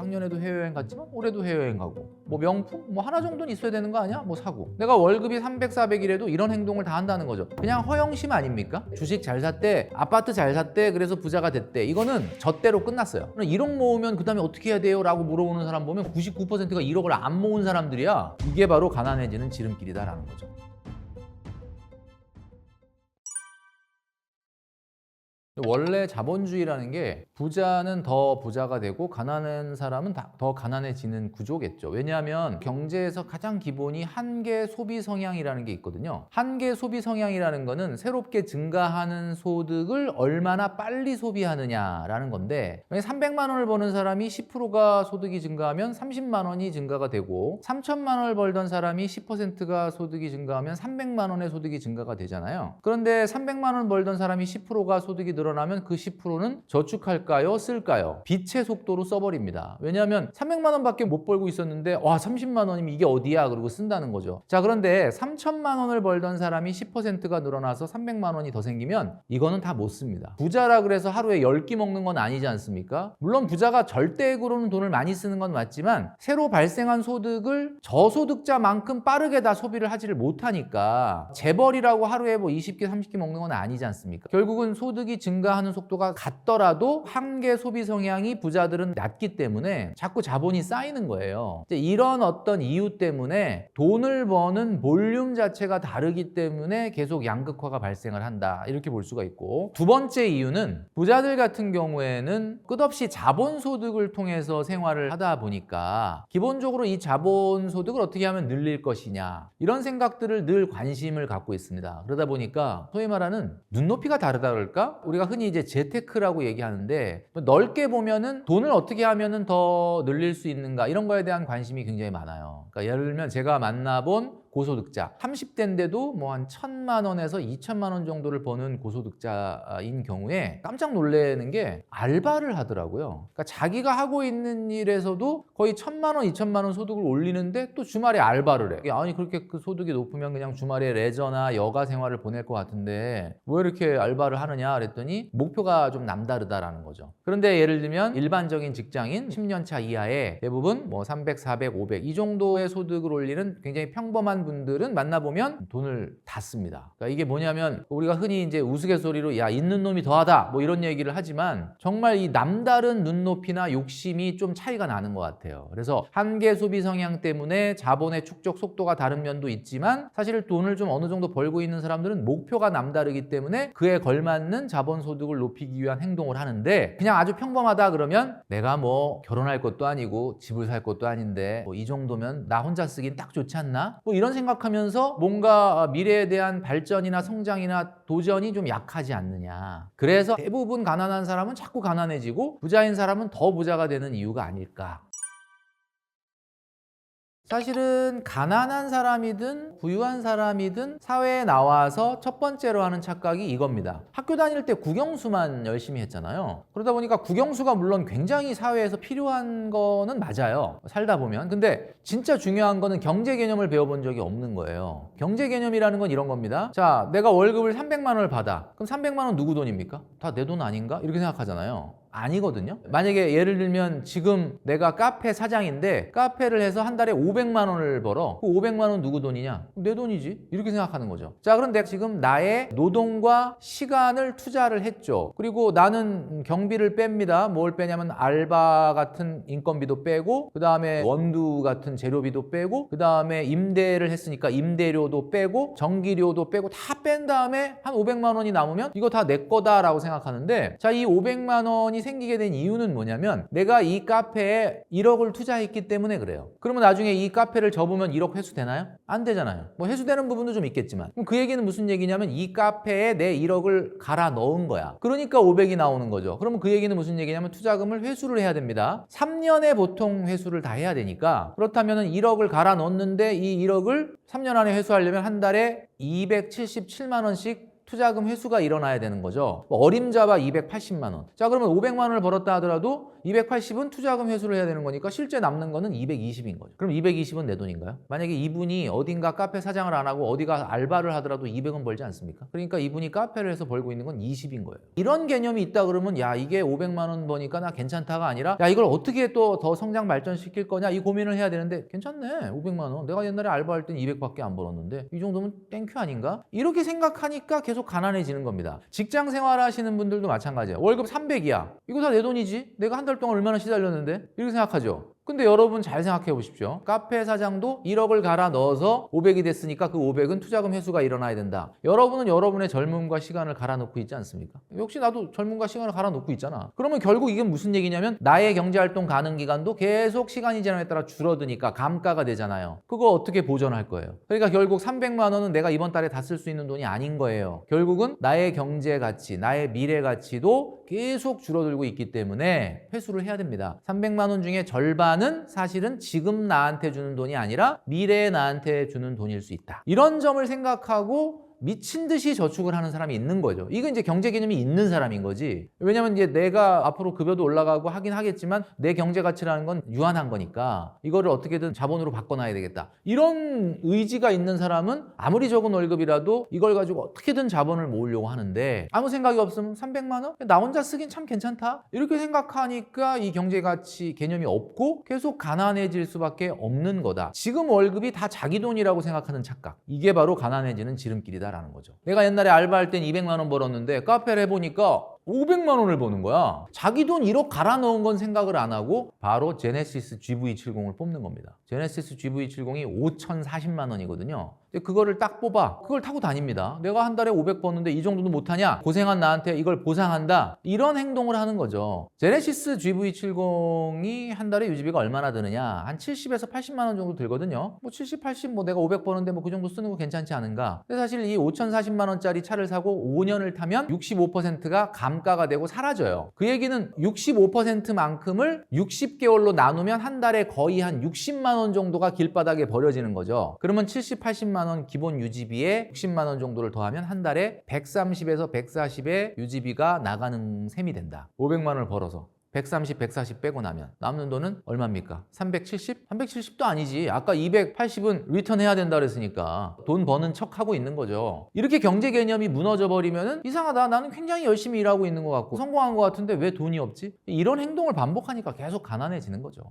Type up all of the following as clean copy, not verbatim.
작년에도 해외여행 갔지만 올해도 해외여행 가고 뭐 명품? 뭐 하나 정도는 있어야 되는 거 아니야? 뭐 사고 내가 월급이 300, 400이라도 이런 행동을 다 한다는 거죠. 그냥 허영심 아닙니까? 주식 잘 샀대, 아파트 잘 샀대, 그래서 부자가 됐대. 이거는 젖대로 끝났어요. 1억 모으면 그 다음에 어떻게 해야 돼요? 라고 물어보는 사람 보면 99%가 1억을 안 모은 사람들이야. 이게 바로 가난해지는 지름길이다라는 거죠. 원래 자본주의라는 게 부자는 더 부자가 되고 가난한 사람은 더 가난해지는 구조겠죠. 왜냐하면 경제에서 가장 기본이 한계 소비 성향이라는 게 있거든요. 한계 소비 성향이라는 거는 새롭게 증가하는 소득을 얼마나 빨리 소비하느냐라는 건데 300만 원을 버는 사람이 10%가 소득이 증가하면 30만 원이 증가가 되고 3천만 원을 벌던 사람이 10%가 소득이 증가하면 300만 원의 소득이 증가가 되잖아요. 그런데 300만 원 벌던 사람이 10%가 소득이 늘어나면 그 10%는 저축할까요? 쓸까요? 빛의 속도로 써버립니다. 왜냐하면 300만 원밖에 못 벌고 있었는데 와 30만 원이면 이게 어디야? 그러고 쓴다는 거죠. 자, 그런데 3천만 원을 벌던 사람이 10%가 늘어나서 300만 원이 더 생기면 이거는 다 못 씁니다. 부자라 그래서 하루에 10끼 먹는 건 아니지 않습니까? 물론 부자가 절대액으로는 돈을 많이 쓰는 건 맞지만 새로 발생한 소득을 저소득자만큼 빠르게 다 소비를 하지를 못하니까 재벌이라고 하루에 뭐 20끼 30끼 먹는 건 아니지 않습니까? 결국은 소득이 증가하는 속도가 같더라도 한계 소비 성향이 부자들은 낮기 때문에 자꾸 자본이 쌓이는 거예요. 이런 어떤 이유 때문에 돈을 버는 볼륨 자체가 다르기 때문에 계속 양극화가 발생을 한다. 이렇게 볼 수가 있고, 두 번째 이유는 부자들 같은 경우에는 끝없이 자본소득을 통해서 생활을 하다 보니까 기본적으로 이 자본소득을 어떻게 하면 늘릴 것이냐 이런 생각들을 늘 관심을 갖고 있습니다. 그러다 보니까 소위 말하는 눈높이가 다르다 그럴까? 우리가 흔히 이제 재테크라고 얘기하는데 넓게 보면은 돈을 어떻게 하면은 더 늘릴 수 있는가 이런 거에 대한 관심이 굉장히 많아요. 그러니까 예를 들면 제가 만나본 고소득자 30대인데도 뭐 한 1,000만 원에서 2천만 원 정도를 버는 고소득자인 경우에 깜짝 놀라는 게 알바를 하더라고요. 그러니까 자기가 하고 있는 일에서도 거의 1,000만 원, 2천만 원 소득을 올리는데 또 주말에 알바를 해. 아니 그렇게 그 소득이 높으면 그냥 주말에 레저나 여가 생활을 보낼 것 같은데 왜 이렇게 알바를 하느냐 그랬더니 목표가 좀 남다르다라는 거죠. 그런데 예를 들면 일반적인 직장인 10년 차 이하의 대부분 뭐 300, 400, 500 이 정도의 소득을 올리는 굉장히 평범한 분들은 만나보면 돈을 다 씁니다. 그러니까 이게 뭐냐면 우리가 흔히 이제 우스갯소리로 야 있는 놈이 더하다 뭐 이런 얘기를 하지만 정말 이 남다른 눈높이나 욕심이 좀 차이가 나는 것 같아요. 그래서 한계 소비 성향 때문에 자본의 축적 속도가 다른 면도 있지만 사실 돈을 좀 어느 정도 벌고 있는 사람들은 목표가 남다르기 때문에 그에 걸맞는 자본 소득을 높이기 위한 행동을 하는데 그냥 아주 평범하다 그러면 내가 뭐 결혼할 것도 아니고 집을 살 것도 아닌데 뭐 이 정도면 나 혼자 쓰긴 딱 좋지 않나? 뭐 이런 생각하면서 뭔가 미래에 대한 발전이나 성장이나 도전이 좀 약하지 않느냐. 그래서 대부분 가난한 사람은 자꾸 가난해지고 부자인 사람은 더 부자가 되는 이유가 아닐까. 사실은 가난한 사람이든 부유한 사람이든 사회에 나와서 첫 번째로 하는 착각이 이겁니다. 학교 다닐 때 국영수만 열심히 했잖아요. 그러다 보니까 국영수가 물론 굉장히 사회에서 필요한 거는 맞아요. 살다 보면. 근데 진짜 중요한 거는 경제 개념을 배워본 적이 없는 거예요. 경제 개념이라는 건 이런 겁니다. 자, 내가 월급을 300만 원을 받아. 그럼 300만 원 누구 돈입니까? 다 내 돈 아닌가? 이렇게 생각하잖아요. 아니거든요. 만약에 예를 들면 지금 내가 카페 사장인데 카페를 해서 한 달에 500만 원을 벌어. 그 500만 원 누구 돈이냐? 내 돈이지. 이렇게 생각하는 거죠. 자, 그런데 지금 나의 노동과 시간을 투자를 했죠. 그리고 나는 경비를 뺍니다. 뭘 빼냐면 알바 같은 인건비도 빼고 그 다음에 원두 같은 재료비도 빼고 그 다음에 임대를 했으니까 임대료도 빼고 전기료도 빼고 다 뺀 다음에 한 500만 원이 남으면 이거 다 내 거다라고 생각하는데 자, 이 500만 원이 생기게 된 이유는 뭐냐면 내가 이 카페에 1억을 투자했기 때문에 그래요. 그러면 나중에 이 카페를 접으면 1억 회수되나요? 안 되잖아요. 뭐 회수되는 부분도 좀 있겠지만 그럼 그 얘기는 무슨 얘기냐면 이 카페에 내 1억을 갈아 넣은 거야. 그러니까 500이 나오는 거죠. 그러면 그 얘기는 무슨 얘기냐면 투자금을 회수를 해야 됩니다. 3년에 보통 회수를 다 해야 되니까 그렇다면 1억을 갈아 넣었는데 이 1억을 3년 안에 회수하려면 한 달에 277만 원씩 투자금 회수가 일어나야 되는 거죠. 어림잡아 280만 원. 자, 그러면 500만 원을 벌었다 하더라도 280은 투자금 회수를 해야 되는 거니까 실제 남는 거는 220인 거죠. 그럼 220은 내 돈인가요? 만약에 이분이 어딘가 카페 사장을 안 하고 어디가 알바를 하더라도 200은 벌지 않습니까? 그러니까 이분이 카페를 해서 벌고 있는 건 20인 거예요. 이런 개념이 있다 그러면 야, 이게 500만 원 버니까 나 괜찮다가 아니라 야, 이걸 어떻게 또 더 성장 발전시킬 거냐 이 고민을 해야 되는데 괜찮네. 500만 원. 내가 옛날에 알바할 땐 200밖에 안 벌었는데 이 정도면 땡큐 아닌가? 이렇게 생각하니까 계속 가난해지는 겁니다. 직장 생활하시는 분들도 마찬가지예요. 월급 300이야. 이거 다 내 돈이지. 내가 한 달 동안 얼마나 시달렸는데? 이렇게 생각하죠. 근데 여러분 잘 생각해 보십시오. 카페 사장도 1억을 갈아 넣어서 500이 됐으니까 그 500은 투자금 회수가 일어나야 된다. 여러분은 여러분의 젊음과 시간을 갈아 넣고 있지 않습니까? 역시 나도 젊음과 시간을 갈아 넣고 있잖아. 그러면 결국 이게 무슨 얘기냐면 나의 경제활동 가능 기간도 계속 시간이 지남에 따라 줄어드니까 감가가 되잖아요. 그거 어떻게 보전할 거예요? 그러니까 결국 300만 원은 내가 이번 달에 다 쓸 수 있는 돈이 아닌 거예요. 결국은 나의 경제 가치, 나의 미래 가치도 계속 줄어들고 있기 때문에 회수를 해야 됩니다. 300만 원 중에 절반은 사실은 지금 나한테 주는 돈이 아니라 미래에 나한테 주는 돈일 수 있다. 이런 점을 생각하고 미친 듯이 저축을 하는 사람이 있는 거죠. 이건 이제 경제 개념이 있는 사람인 거지. 왜냐면 이제 내가 앞으로 급여도 올라가고 하긴 하겠지만 내 경제 가치라는 건 유한한 거니까 이거를 어떻게든 자본으로 바꿔놔야 되겠다. 이런 의지가 있는 사람은 아무리 적은 월급이라도 이걸 가지고 어떻게든 자본을 모으려고 하는데 아무 생각이 없으면 300만 원? 나 혼자 쓰긴 참 괜찮다. 이렇게 생각하니까 이 경제 가치 개념이 없고 계속 가난해질 수밖에 없는 거다. 지금 월급이 다 자기 돈이라고 생각하는 착각. 이게 바로 가난해지는 지름길이다. 라는 거죠. 내가 옛날에 알바할 땐 200만 원 벌었는데 카페를 해보니까 500만 원을 버는 거야. 자기 돈 1억 갈아 넣은 건 생각을 안 하고 바로 제네시스 GV70을 뽑는 겁니다. 제네시스 GV70이 5,040만 원이거든요. 근데 그거를 딱 뽑아. 그걸 타고 다닙니다. 내가 한 달에 500 버는데 이 정도도 못하냐? 고생한 나한테 이걸 보상한다. 이런 행동을 하는 거죠. 제네시스 GV70이 한 달에 유지비가 얼마나 드느냐? 한 70에서 80만 원 정도 들거든요. 뭐 70, 80, 뭐 내가 500 버는데 뭐 그 정도 쓰는 거 괜찮지 않은가? 근데 사실 이 5,040만 원짜리 차를 사고 5년을 타면 65%가 감가가 되고 사라져요. 그 얘기는 65%만큼을 60개월로 나누면 한 달에 거의 한 60만 원 정도가 길바닥에 버려지는 거죠. 그러면 70, 80만 원 기본 유지비에 60만 원 정도를 더하면 한 달에 130에서 140의 유지비가 나가는 셈이 된다. 500만 원을 벌어서. 130, 140 빼고 나면 남는 돈은 얼마입니까? 370? 370도 아니지. 아까 280은 리턴 해야 된다 그랬으니까 돈 버는 척 하고 있는 거죠. 이렇게 경제 개념이 무너져 버리면은 이상하다. 나는 굉장히 열심히 일하고 있는 것 같고 성공한 것 같은데 왜 돈이 없지? 이런 행동을 반복하니까 계속 가난해지는 거죠.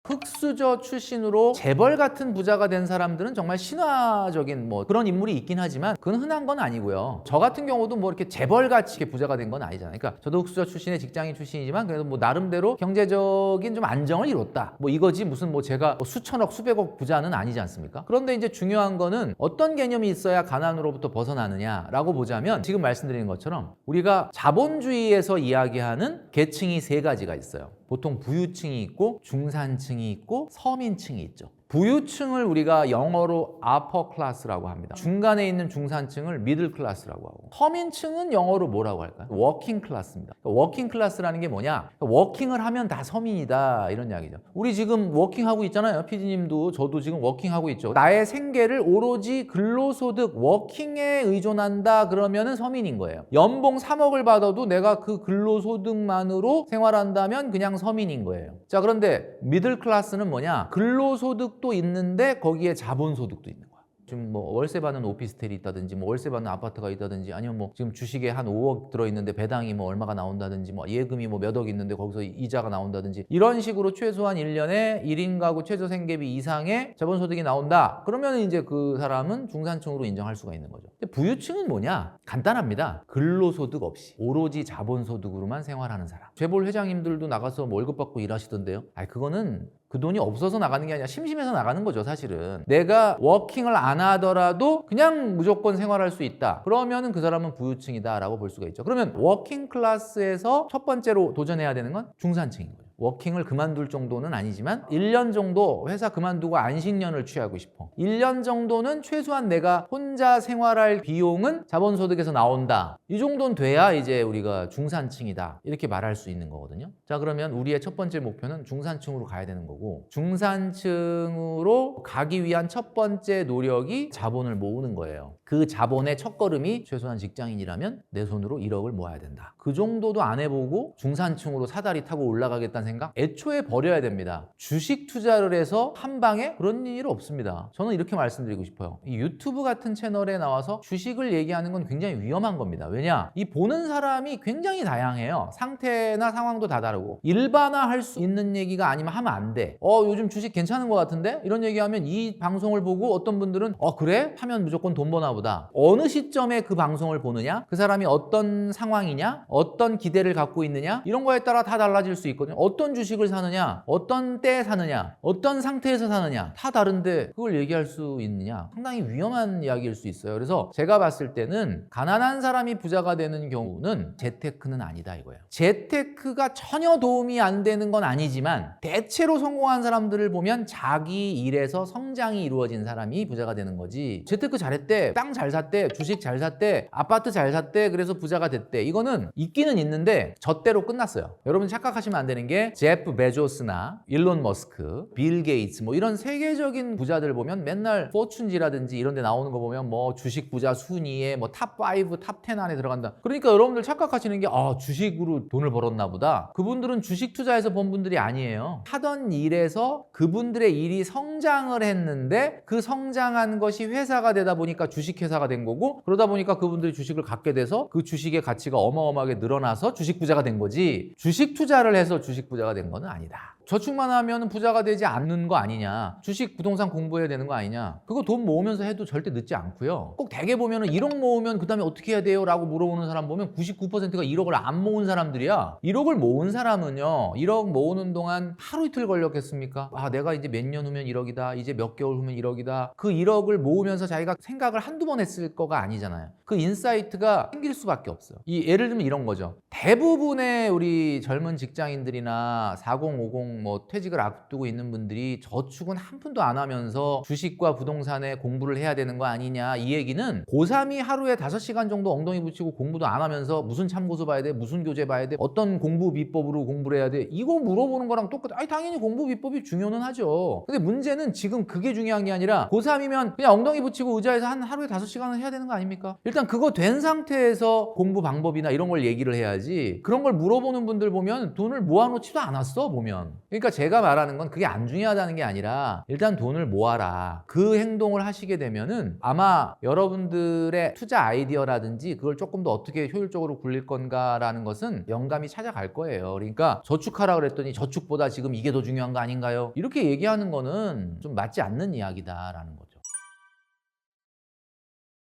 흑수저 출신으로 재벌 같은 부자가 된 사람들은 정말 신화적인 뭐 그런 인물이 있긴 하지만 그건 흔한 건 아니고요. 저 같은 경우도 뭐 이렇게 재벌같이 이렇게 부자가 된 건 아니잖아요. 그러니까 저도 흑수저 출신의 직장인 출신이지만 그래도 뭐 나름대로 경제적인 좀 안정을 이뤘다. 뭐 이거지 무슨 뭐 제가 뭐 수천억 수백억 부자는 아니지 않습니까? 그런데 이제 중요한 거는 어떤 개념이 있어야 가난으로부터 벗어나느냐라고 보자면 지금 말씀드린 것처럼 우리가 자본주의에서 이야기하는 계층이 세 가지가 있어요. 보통 부유층이 있고 중산층이 있고 서민층이 있죠. 부유층을 우리가 영어로 upper class라고 합니다. 중간에 있는 중산층을 middle class라고 하고 서민층은 영어로 뭐라고 할까요? working class입니다. working class라는 게 뭐냐? 워킹을 하면 다 서민이다 이런 이야기죠. 우리 지금 워킹하고 있잖아요. PD님도 저도 지금 워킹하고 있죠. 나의 생계를 오로지 근로소득 워킹에 의존한다 그러면은 서민인 거예요. 연봉 3억을 받아도 내가 그 근로소득만으로 생활한다면 그냥 서민인 거예요. 자, 그런데 middle class는 뭐냐? 근로소득 도 있는데 거기에 자본소득도 있는 거야. 지금 뭐 월세 받는 오피스텔이 있다든지 뭐 월세 받는 아파트가 있다든지 아니면 뭐 지금 주식에 한 5억 들어있는데 배당이 뭐 얼마가 나온다든지 뭐 예금이 뭐 몇 억 있는데 거기서 이자가 나온다든지 이런 식으로 최소한 1년에 1인 가구 최저 생계비 이상의 자본소득이 나온다. 그러면 이제 그 사람은 중산층으로 인정할 수가 있는 거죠. 근데 부유층은 뭐냐? 간단합니다. 근로소득 없이 오로지 자본소득으로만 생활하는 사람. 재벌 회장님들도 나가서 월급 받고 일하시던데요. 그거는 그 돈이 없어서 나가는 게 아니라 심심해서 나가는 거죠, 사실은. 내가 워킹을 안 하더라도 그냥 무조건 생활할 수 있다. 그러면은 그 사람은 부유층이다라고 볼 수가 있죠. 그러면 워킹 클래스에서 첫 번째로 도전해야 되는 건 중산층인 거예요. 워킹을 그만둘 정도는 아니지만 1년 정도 회사 그만두고 안식년을 취하고 싶어. 1년 정도는 최소한 내가 혼자 생활할 비용은 자본소득에서 나온다. 이 정도는 돼야 이제 우리가 중산층이다. 이렇게 말할 수 있는 거거든요. 자, 그러면 우리의 첫 번째 목표는 중산층으로 가야 되는 거고 중산층으로 가기 위한 첫 번째 노력이 자본을 모으는 거예요. 그 자본의 첫걸음이 최소한 직장인이라면 내 손으로 1억을 모아야 된다. 그 정도도 안 해보고 중산층으로 사다리 타고 올라가겠다는 생각 애초에 버려야 됩니다. 주식 투자를 해서 한 방에 그런 일 없습니다. 저는 이렇게 말씀드리고 싶어요. 이 유튜브 같은 채널에 나와서 주식을 얘기하는 건 굉장히 위험한 겁니다. 왜냐? 이 보는 사람이 굉장히 다양해요. 상태나 상황도 다 다르고 일반화할 수 있는 얘기가 아니면 하면 안 돼. 요즘 주식 괜찮은 것 같은데? 이런 얘기하면 이 방송을 보고 어떤 분들은 그래? 하면 무조건 돈 버나 보다. 어느 시점에 그 방송을 보느냐? 그 사람이 어떤 상황이냐? 어떤 기대를 갖고 있느냐? 이런 거에 따라 다 달라질 수 있거든요. 어떤 주식을 사느냐? 어떤 때에 사느냐? 어떤 상태에서 사느냐? 다 다른데 그걸 얘기할 수 있느냐? 상당히 위험한 이야기일 수 있어요. 그래서 제가 봤을 때는 가난한 사람이 부자가 되는 경우는 재테크는 아니다 이거예요. 재테크가 전혀 도움이 안 되는 건 아니지만 대체로 성공한 사람들을 보면 자기 일에서 성장이 이루어진 사람이 부자가 되는 거지. 재테크 잘했대, 땅 잘 샀대, 주식 잘 샀대, 아파트 잘 샀대, 그래서 부자가 됐대. 이거는 있기는 있는데 젖대로 끝났어요. 여러분 착각하시면 안 되는 게 제프 베조스나 일론 머스크, 빌 게이츠 뭐 이런 세계적인 부자들 보면 맨날 포춘지라든지 이런 데 나오는 거 보면 뭐 주식 부자 순위에 뭐 탑5, 탑10 안에 들어간다. 그러니까 여러분들 착각하시는 게 주식으로 돈을 벌었나 보다. 그분들은 주식 투자해서 번 분들이 아니에요. 하던 일에서 그분들의 일이 성장을 했는데 그 성장한 것이 회사가 되다 보니까 주식회사가 된 거고 그러다 보니까 그분들이 주식을 갖게 돼서 그 주식의 가치가 어마어마하게 늘어나서 주식 부자가 된 거지 주식 투자를 해서 주식 부자가 된 거는 아니다. 저축만 하면 부자가 되지 않는 거 아니냐. 주식, 부동산 공부해야 되는 거 아니냐. 그거 돈 모으면서 해도 절대 늦지 않고요. 꼭 대개 보면 1억 모으면 그 다음에 어떻게 해야 돼요? 라고 물어보는 사람 보면 99%가 1억을 안 모은 사람들이야. 1억을 모은 사람은요. 1억 모으는 동안 하루 이틀 걸렸겠습니까? 내가 이제 몇 년 후면 1억이다. 이제 몇 개월 후면 1억이다. 그 1억을 모으면서 자기가 생각을 한두 번 했을 거가 아니잖아요. 그 인사이트가 생길 수밖에 없어요. 예를 들면 이런 거죠. 대부분의 우리 젊은 직장인들이나 40, 50 뭐 퇴직을 앞두고 있는 분들이 저축은 한 푼도 안 하면서 주식과 부동산에 공부를 해야 되는 거 아니냐. 이 얘기는 고3이 하루에 5시간 정도 엉덩이 붙이고 공부도 안 하면서 무슨 참고서 봐야 돼? 무슨 교재 봐야 돼? 어떤 공부 비법으로 공부를 해야 돼? 이거 물어보는 거랑 똑같아. 당연히 공부 비법이 중요는 하죠. 근데 문제는 지금 그게 중요한 게 아니라 고3이면 그냥 엉덩이 붙이고 의자에서 하루에 5시간은 해야 되는 거 아닙니까? 일단 그거 된 상태에서 공부 방법이나 이런 걸 얘기를 해야지. 그런 걸 물어보는 분들 보면 돈을 모아놓지도 않았어 보면. 그러니까 제가 말하는 건 그게 안 중요하다는 게 아니라 일단 돈을 모아라. 그 행동을 하시게 되면은 아마 여러분들의 투자 아이디어라든지 그걸 조금 더 어떻게 효율적으로 굴릴 건가라는 것은 영감이 찾아갈 거예요. 그러니까 저축하라 그랬더니 저축보다 지금 이게 더 중요한 거 아닌가요? 이렇게 얘기하는 거는 좀 맞지 않는 이야기다라는 거죠.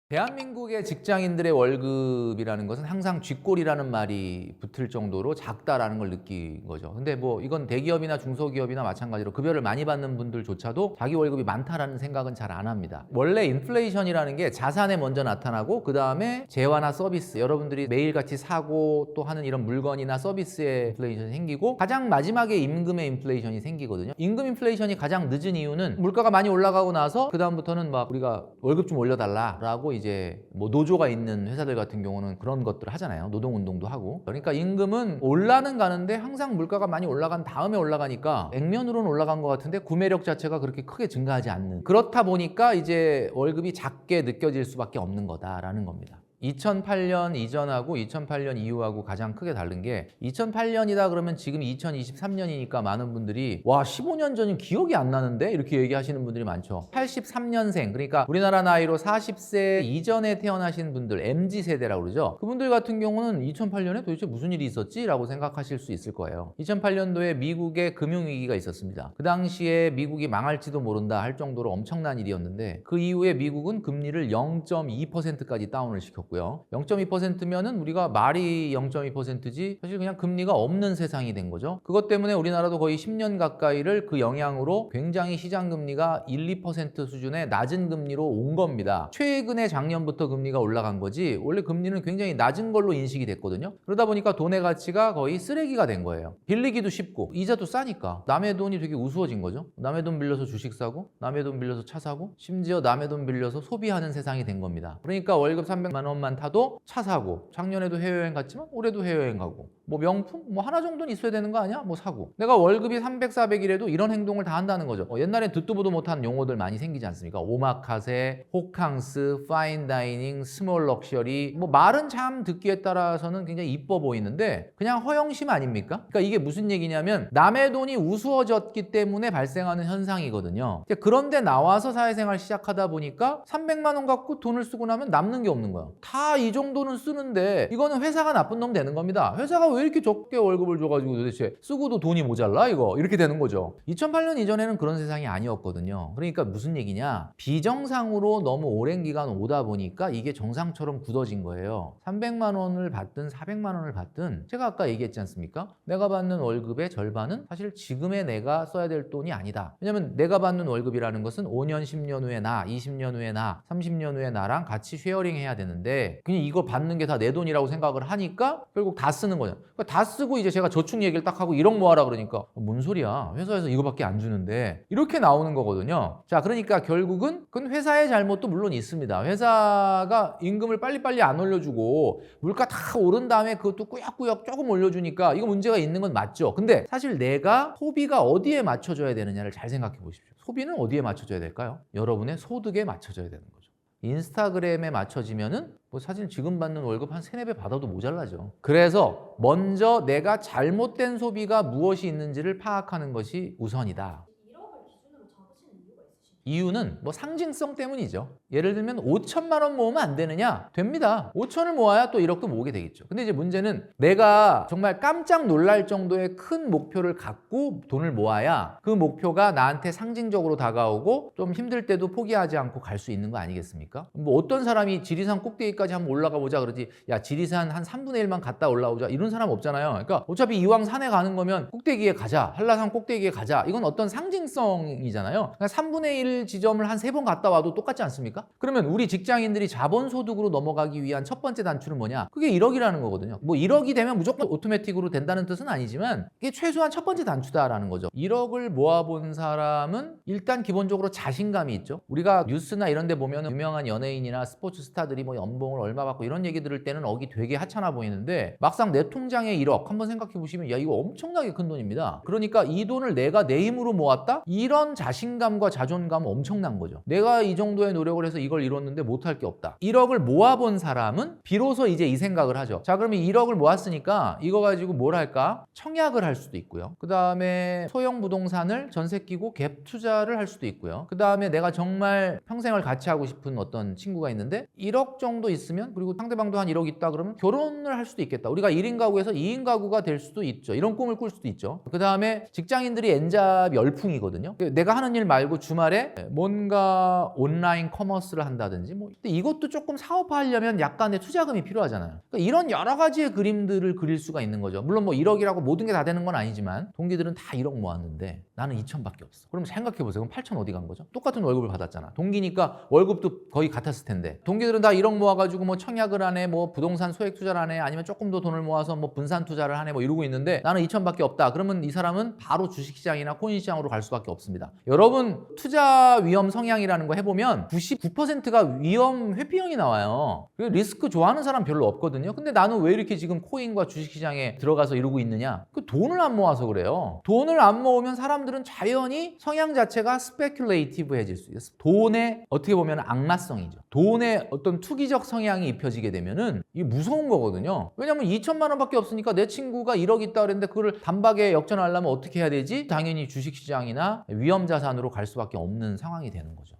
대한민국의 직장인들의 월급이라는 것은 항상 쥐꼬리라는 말이 붙을 정도로 작다라는 걸 느낀 거죠. 근데 뭐 이건 대기업이나 중소기업이나 마찬가지로 급여를 많이 받는 분들조차도 자기 월급이 많다라는 생각은 잘 안 합니다. 원래 인플레이션이라는 게 자산에 먼저 나타나고 그 다음에 재화나 서비스, 여러분들이 매일같이 사고 또 하는 이런 물건이나 서비스의 인플레이션이 생기고 가장 마지막에 임금의 인플레이션이 생기거든요. 임금 인플레이션이 가장 늦은 이유는 물가가 많이 올라가고 나서 그 다음부터는 막 우리가 월급 좀 올려달라라고 이제 뭐 노조가 있는 회사들 같은 경우는 그런 것들을 하잖아요. 노동운동도 하고. 그러니까 임금은 올라는 가는데 항상 물가가 많이 올라간 다음에 올라가니까 액면으로는 올라간 것 같은데 구매력 자체가 그렇게 크게 증가하지 않는. 그렇다 보니까 이제 월급이 작게 느껴질 수밖에 없는 거다라는 겁니다. 2008년 이전하고 2008년 이후하고 가장 크게 다른 게 2008년이다 그러면 지금 2023년이니까 많은 분들이 와 15년 전이 기억이 안 나는데 이렇게 얘기하시는 분들이 많죠. 83년생 그러니까 우리나라 나이로 40세 이전에 태어나신 분들 MZ세대라고 그러죠. 그분들 같은 경우는 2008년에 도대체 무슨 일이 있었지? 라고 생각하실 수 있을 거예요. 2008년도에 미국의 금융위기가 있었습니다. 그 당시에 미국이 망할지도 모른다 할 정도로 엄청난 일이었는데 그 이후에 미국은 금리를 0.2%까지 다운을 시켰고 0.2%면은 우리가 말이 0.2%지 사실 그냥 금리가 없는 세상이 된 거죠. 그것 때문에 우리나라도 거의 10년 가까이를 그 영향으로 굉장히 시장 금리가 1, 2% 수준의 낮은 금리로 온 겁니다. 최근에 작년부터 금리가 올라간 거지 원래 금리는 굉장히 낮은 걸로 인식이 됐거든요. 그러다 보니까 돈의 가치가 거의 쓰레기가 된 거예요. 빌리기도 쉽고 이자도 싸니까 남의 돈이 되게 우스워진 거죠. 남의 돈 빌려서 주식 사고 남의 돈 빌려서 차 사고 심지어 남의 돈 빌려서 소비하는 세상이 된 겁니다. 그러니까 월급 300만 원만 타도 차 사고 작년에도 해외여행 갔지만 올해도 해외여행 가고 뭐 명품? 뭐 하나 정도는 있어야 되는 거 아니야? 뭐 사고. 내가 월급이 300, 400이라도 이런 행동을 다 한다는 거죠. 옛날엔 듣도 보도 못한 용어들 많이 생기지 않습니까? 오마카세, 호캉스, 파인다이닝, 스몰 럭셔리. 뭐 말은 참 듣기에 따라서는 굉장히 이뻐 보이는데 그냥 허영심 아닙니까? 그러니까 이게 무슨 얘기냐면 남의 돈이 우스워졌기 때문에 발생하는 현상이거든요. 그런데 나와서 사회생활 시작하다 보니까 300만 원 갖고 돈을 쓰고 나면 남는 게 없는 거야. 다 이 정도는 쓰는데 이거는 회사가 나쁜 놈 되는 겁니다. 회사가 왜 이렇게 적게 월급을 줘가지고 도대체 쓰고도 돈이 모자라 이거 이렇게 되는 거죠. 2008년 이전에는 그런 세상이 아니었거든요. 그러니까 무슨 얘기냐, 비정상으로 너무 오랜 기간 오다 보니까 이게 정상처럼 굳어진 거예요. 300만 원을 받든 400만 원을 받든 제가 아까 얘기했지 않습니까? 내가 받는 월급의 절반은 사실 지금의 내가 써야 될 돈이 아니다. 왜냐면 내가 받는 월급이라는 것은 5년, 10년 후에 나, 20년 후에 나, 30년 후에 나랑 같이 쉐어링 해야 되는데 그냥 이거 받는 게 다 내 돈이라고 생각을 하니까 결국 다 쓰는 거죠. 그러니까 다 쓰고 이제 제가 저축 얘기를 딱 하고 1억 모아라 그러니까 뭔 소리야, 회사에서 이거밖에 안 주는데, 이렇게 나오는 거거든요. 자, 그러니까 결국은 그건 회사의 잘못도 물론 있습니다. 회사가 임금을 빨리빨리 안 올려주고 물가 다 오른 다음에 그것도 꾸역꾸역 조금 올려주니까 이거 문제가 있는 건 맞죠. 근데 사실 내가 소비가 어디에 맞춰줘야 되느냐를 잘 생각해 보십시오. 소비는 어디에 맞춰줘야 될까요? 여러분의 소득에 맞춰줘야 되는 거죠. 인스타그램에 맞춰지면은 뭐 사실 지금 받는 월급 한 3, 4배 받아도 모자라죠. 그래서 먼저 내가 잘못된 소비가 무엇이 있는지를 파악하는 것이 우선이다. 1억을 기준으로 잡으시는 이유가 있으신가요? 이유는 뭐 상징성 때문이죠. 예를 들면 5천만 원 모으면 안 되느냐? 됩니다. 5천을 모아야 또 1억도 모으게 되겠죠. 근데 이제 문제는 내가 정말 깜짝 놀랄 정도의 큰 목표를 갖고 돈을 모아야 그 목표가 나한테 상징적으로 다가오고 좀 힘들 때도 포기하지 않고 갈 수 있는 거 아니겠습니까? 뭐 어떤 사람이 지리산 꼭대기까지 한번 올라가 보자 그러지, 야 지리산 한 3분의 1만 갔다 올라오자 이런 사람 없잖아요. 그러니까 어차피 이왕 산에 가는 거면 꼭대기에 가자, 한라산 꼭대기에 가자, 이건 어떤 상징성이잖아요. 그러니까 3분의 1 지점을 한 3번 갔다 와도 똑같지 않습니까? 그러면 우리 직장인들이 자본소득으로 넘어가기 위한 첫 번째 단추는 뭐냐? 그게 1억이라는 거거든요. 뭐 1억이 되면 무조건 오토매틱으로 된다는 뜻은 아니지만 이게 최소한 첫 번째 단추다라는 거죠. 1억을 모아본 사람은 일단 기본적으로 자신감이 있죠. 우리가 뉴스나 이런 데 보면 유명한 연예인이나 스포츠 스타들이 뭐 연봉을 얼마 받고 이런 얘기 들을 때는 억이 되게 하찮아 보이는데 막상 내 통장에 1억 한번 생각해 보시면 야 이거 엄청나게 큰 돈입니다. 그러니까 이 돈을 내가 내 힘으로 모았다? 이런 자신감과 자존감은 엄청난 거죠. 내가 이 정도의 노력을 해서 이걸 이뤘는데 못할 게 없다. 1억을 모아본 사람은 비로소 이제 이 생각을 하죠. 자, 그러면 1억을 모았으니까 이거 가지고 뭘 할까? 청약을 할 수도 있고요. 그 다음에 소형 부동산을 전세 끼고 갭 투자를 할 수도 있고요. 그 다음에 내가 정말 평생을 같이 하고 싶은 어떤 친구가 있는데 1억 정도 있으면, 그리고 상대방도 한 1억 있다 그러면 결혼을 할 수도 있겠다. 우리가 1인 가구에서 2인 가구가 될 수도 있죠. 이런 꿈을 꿀 수도 있죠. 그 다음에 직장인들이 엔잡 열풍이거든요. 내가 하는 일 말고 주말에 뭔가 온라인 커머스를 한다든지 뭐, 근데 이것도 조금 사업화하려면 약간의 투자금이 필요하잖아요. 그러니까 이런 여러 가지의 그림들을 그릴 수가 있는 거죠. 물론 뭐 1억이라고 모든 게 다 되는 건 아니지만 동기들은 다 1억 모았는데 나는 2천밖에 없어. 그럼 생각해 보세요. 그럼 8천 어디 간 거죠? 똑같은 월급을 받았잖아. 동기니까 월급도 거의 같았을 텐데 동기들은 다 1억 모아가지고 뭐 청약을 하네, 뭐 부동산 소액 투자를 하네, 아니면 조금 더 돈을 모아서 뭐 분산 투자를 하네, 뭐 이러고 있는데 나는 2천밖에 없다. 그러면 이 사람은 바로 주식시장이나 코인시장으로 갈 수밖에 없습니다. 여러분 투자 위험 성향이라는 거 해보면 99%가 위험 회피형이 나와요. 리스크 좋아하는 사람 별로 없거든요. 근데 나는 왜 이렇게 지금 코인과 주식시장에 들어가서 이러고 있느냐? 그 돈을 안 모아서 그래요. 돈을 안 모으면 사람들은 자연히 성향 자체가 스페큘레이티브해질 수 있어요. 돈에 어떻게 보면 악마성이죠. 돈에 어떤 투기적 성향이 입혀지게 되면은 이게 무서운 거거든요. 왜냐면 2천만 원밖에 없으니까 내 친구가 1억 있다 그랬는데 그걸 단박에 역전하려면 어떻게 해야 되지? 당연히 주식시장이나 위험자산으로 갈 수밖에 없는 상황이 되는 거죠.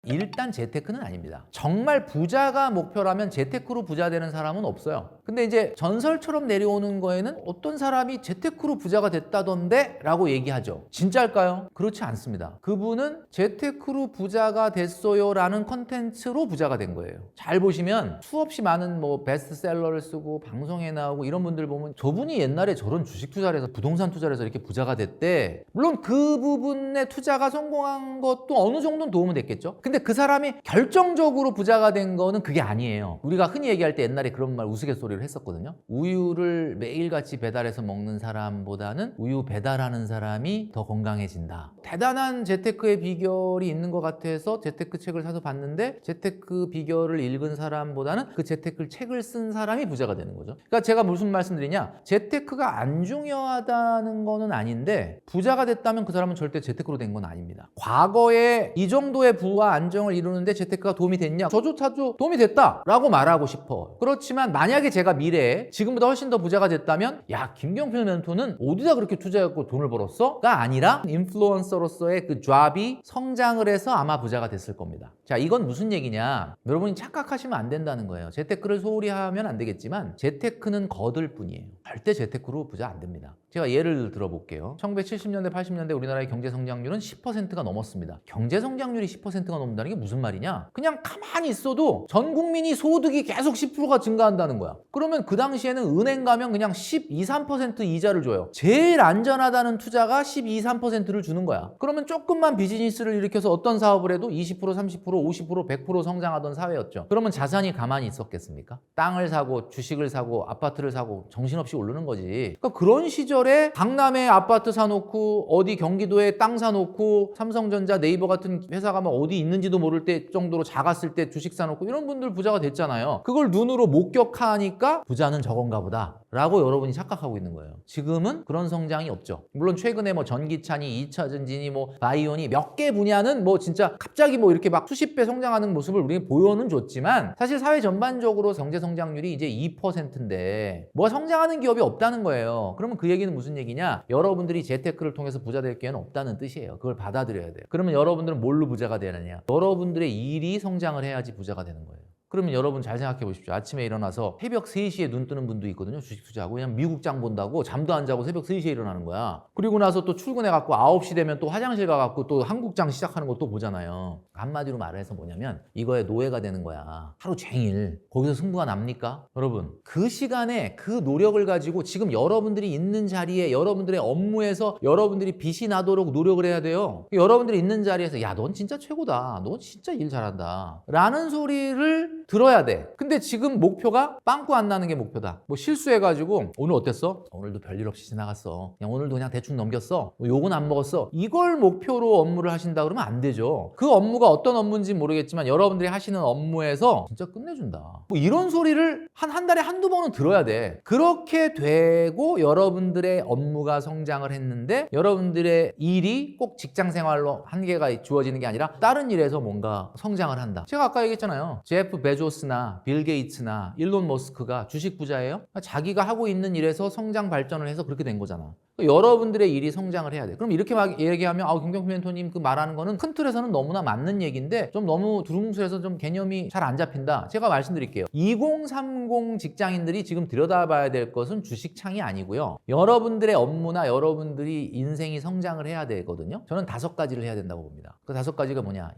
일단 재테크는 아닙니다. 정말 부자가 목표라면 재테크로 부자 되는 사람은 없어요. 근데 이제 전설처럼 내려오는 거에는 어떤 사람이 재테크로 부자가 됐다던데 라고 얘기하죠. 진짜일까요? 그렇지 않습니다. 그분은 재테크로 부자가 됐어요 라는 컨텐츠로 부자가 된 거예요. 잘 보시면 수없이 많은 뭐 베스트셀러를 쓰고 방송에 나오고 이런 분들 보면 저분이 옛날에 저런 주식 투자를 해서 부동산 투자를 해서 이렇게 부자가 됐대. 물론 그 부분의 투자가 성공한 것도 어느 정도는 도움은 됐겠죠. 근데 그 사람이 결정적으로 부자가 된 거는 그게 아니에요. 우리가 흔히 얘기할 때 옛날에 그런 말 우스갯소리를 했었거든요. 우유를 매일같이 배달해서 먹는 사람보다는 우유 배달하는 사람이 더 건강해진다. 대단한 재테크의 비결이 있는 것 같아서 재테크 책을 사서 봤는데 재테크 비결을 읽은 사람보다는 그 재테크 책을 쓴 사람이 부자가 되는 거죠. 그러니까 제가 무슨 말씀드리냐, 재테크가 안 중요하다는 거는 아닌데 부자가 됐다면 그 사람은 절대 재테크로 된 건 아닙니다. 과거에 이 정도의 부와 안정을 이루는데 재테크가 도움이 됐냐? 저조차도 도움이 됐다라고 말하고 싶어. 그렇지만 만약에 제가 미래에 지금보다 훨씬 더 부자가 됐다면 야, 김경필 멘토는 어디다 그렇게 투자해갖고 돈을 벌었어? 가 아니라 인플루언서로서의 그 잡이 성장을 해서 아마 부자가 됐을 겁니다. 자, 이건 무슨 얘기냐? 여러분이 착각하시면 안 된다는 거예요. 재테크를 소홀히 하면 안 되겠지만 재테크는 거들 뿐이에요. 절대 재테크로 부자 안 됩니다. 제가 예를 들어볼게요. 1970년대, 80년대 우리나라의 경제 성장률은 10%가 넘었습니다. 경제 성장률이 10%가 넘는다는 게 무슨 말이냐? 그냥 가만히 있어도 전 국민이 소득이 계속 10%가 증가한다는 거야. 그러면 그 당시에는 은행 가면 그냥 12, 3% 이자를 줘요. 제일 안전하다는 투자가 12, 3%를 주는 거야. 그러면 조금만 비즈니스를 일으켜서 어떤 사업을 해도 20%, 30%, 50%, 100% 성장하던 사회였죠. 그러면 자산이 가만히 있었겠습니까? 땅을 사고 주식을 사고 아파트를 사고 정신없이 오르는 거지. 그러니까 그런 시절에 강남에 아파트 사놓고 어디 경기도에 땅 사놓고 삼성전자, 네이버 같은 회사가 막 어디 있는지도 모를 때 정도로 작았을 때 주식 사놓고 이런 분들 부자가 됐잖아요. 그걸 눈으로 목격하니까 부자는 저건가 보다 라고 여러분이 착각하고 있는 거예요. 지금은 그런 성장이 없죠. 물론 최근에 뭐 전기차니 2차 전지니 뭐 바이오니 몇 개 분야는 뭐 진짜 갑자기 뭐 이렇게 막 수십 배 성장하는 모습을 우리가 보여는 줬지만 사실 사회 전반적으로 경제 성장률이 이제 2%인데 뭐 성장하는 기업이 없다는 거예요. 그러면 그 얘기는 무슨 얘기냐? 여러분들이 재테크를 통해서 부자 될 기회는 없다는 뜻이에요. 그걸 받아들여야 돼요. 그러면 여러분들은 뭘로 부자가 되느냐? 여러분들의 일이 성장을 해야지 부자가 되는 거예요. 그러면 여러분 잘 생각해 보십시오. 아침에 일어나서 새벽 3시에 눈 뜨는 분도 있거든요. 주식 투자하고 그냥 미국 장 본다고 잠도 안 자고 새벽 3시에 일어나는 거야. 그리고 나서 또 출근해 갖고 9시 되면 또 화장실 가 갖고 또 한국 장 시작하는 거 또 보잖아요. 한마디로 말해서 뭐냐면 이거에 노예가 되는 거야. 하루 종일. 거기서 승부가 납니까? 여러분, 그 시간에 그 노력을 가지고 지금 여러분들이 있는 자리에 여러분들의 업무에서 여러분들이 빛이 나도록 노력을 해야 돼요. 여러분들이 있는 자리에서 야, 넌 진짜 최고다. 넌 진짜 일 잘한다. 라는 소리를 들어야 돼. 근데 지금 목표가 빵꾸 안 나는 게 목표다. 뭐 실수해가지고 오늘 어땠어? 오늘도 별일 없이 지나갔어. 그냥 오늘도 그냥 대충 넘겼어. 뭐 욕은 안 먹었어. 이걸 목표로 업무를 하신다 그러면 안 되죠. 그 업무가 어떤 업무인지 모르겠지만 여러분들이 하시는 업무에서 진짜 끝내준다. 뭐 이런 소리를 한 달에 한두 번은 들어야 돼. 그렇게 되고 여러분들의 업무가 성장을 했는데 여러분들의 일이 꼭 직장 생활로 한계가 주어지는 게 아니라 다른 일에서 뭔가 성장을 한다. 제가 아까 얘기했잖아요. 제프 베조스나 빌 게이츠나 일론 머스크가 주식 부자예요? 자기가 하고 있는 일에서 성장 발전을 해서 그렇게 된 거잖아. 여러분들의 일이 성장을 해야 돼. 그럼 이렇게 막 얘기하면 김경필 멘토님 그 말하는 거는 큰 틀에서는 너무나 맞는 얘기인데 좀 너무 두루뭉술해서 좀 개념이 잘 안 잡힌다. 제가 말씀드릴게요. 2030 직장인들이 지금 들여다봐야 될 것은 주식창이 아니고요. 여러분들의 업무나 여러분들이 인생이 성장을 해야 되거든요. 저는 5가지를 해야 된다고 봅니다. 그 5가지가 뭐냐?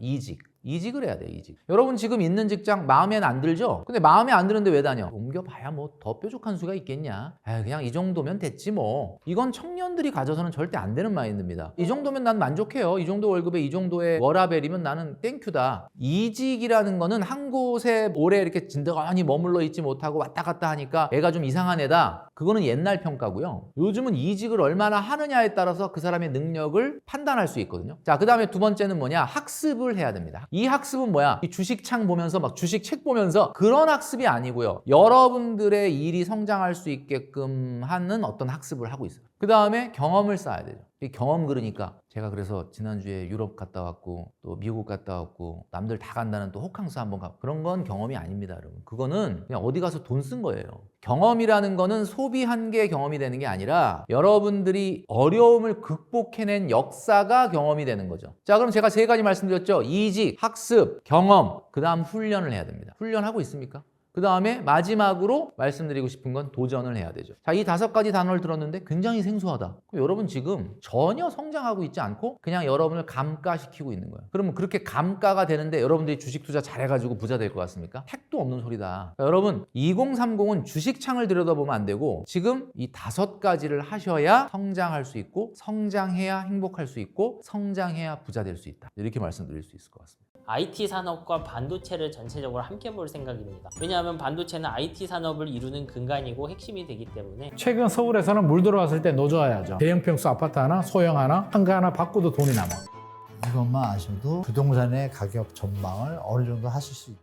이직을 해야 돼, 이직. 여러분 지금 있는 직장 마음에는 안 들죠? 근데 마음에 안 드는데 왜 다녀? 옮겨봐야 뭐 더 뾰족한 수가 있겠냐? 그냥 이 정도면 됐지 뭐. 이건 청년들이 가져서는 절대 안 되는 마인드입니다. 이 정도면 난 만족해요. 이 정도 월급에 이 정도의 워라벨이면 나는 땡큐다. 이직이라는 거는 한 곳에 오래 이렇게 진득하니 머물러 있지 못하고 왔다 갔다 하니까 애가 좀 이상한 애다. 그거는 옛날 평가고요. 요즘은 이직을 얼마나 하느냐에 따라서 그 사람의 능력을 판단할 수 있거든요. 자, 그 다음에 두 번째는 뭐냐? 학습을 해야 됩니다. 이 학습은 뭐야? 이 주식창 보면서 막 주식 책 보면서 그런 학습이 아니고요. 여러분들의 일이 성장할 수 있게끔 하는 어떤 학습을 하고 있어요. 그 다음에 경험을 쌓아야 되죠. 이 경험 그러니까 제가 그래서 지난주에 유럽 갔다 왔고 또 미국 갔다 왔고 남들 다 간다는 또 호캉스 한번 가고 그런 건 경험이 아닙니다, 여러분. 그거는 그냥 어디 가서 돈 쓴 거예요. 경험이라는 거는 소비한 게 경험이 되는 게 아니라 여러분들이 어려움을 극복해낸 역사가 경험이 되는 거죠. 자, 그럼 제가 3가지 말씀드렸죠. 이직, 학습, 경험, 그 다음 훈련을 해야 됩니다. 훈련하고 있습니까? 그 다음에 마지막으로 말씀드리고 싶은 건 도전을 해야 되죠. 자, 이 5가지 단어를 들었는데 굉장히 생소하다. 여러분 지금 전혀 성장하고 있지 않고 그냥 여러분을 감가시키고 있는 거예요. 그러면 그렇게 감가가 되는데 여러분들이 주식 투자 잘해가지고 부자 될 것 같습니까? 택도 없는 소리다. 그러니까 여러분 2030은 주식창을 들여다보면 안 되고 지금 이 5가지를 하셔야 성장할 수 있고 성장해야 행복할 수 있고 성장해야 부자 될 수 있다. 이렇게 말씀드릴 수 있을 것 같습니다. IT 산업과 반도체를 전체적으로 함께 볼 생각입니다. 왜냐하면 반도체는 IT 산업을 이루는 근간이고 핵심이 되기 때문에 최근 서울에서는 물 들어왔을 때 노져야죠. 대형 평수 아파트 하나, 소형 하나, 한가 하나 바꾸도 돈이 남아. 이것만 아셔도 부동산의 가격 전망을 어느 정도 하실 수 있다.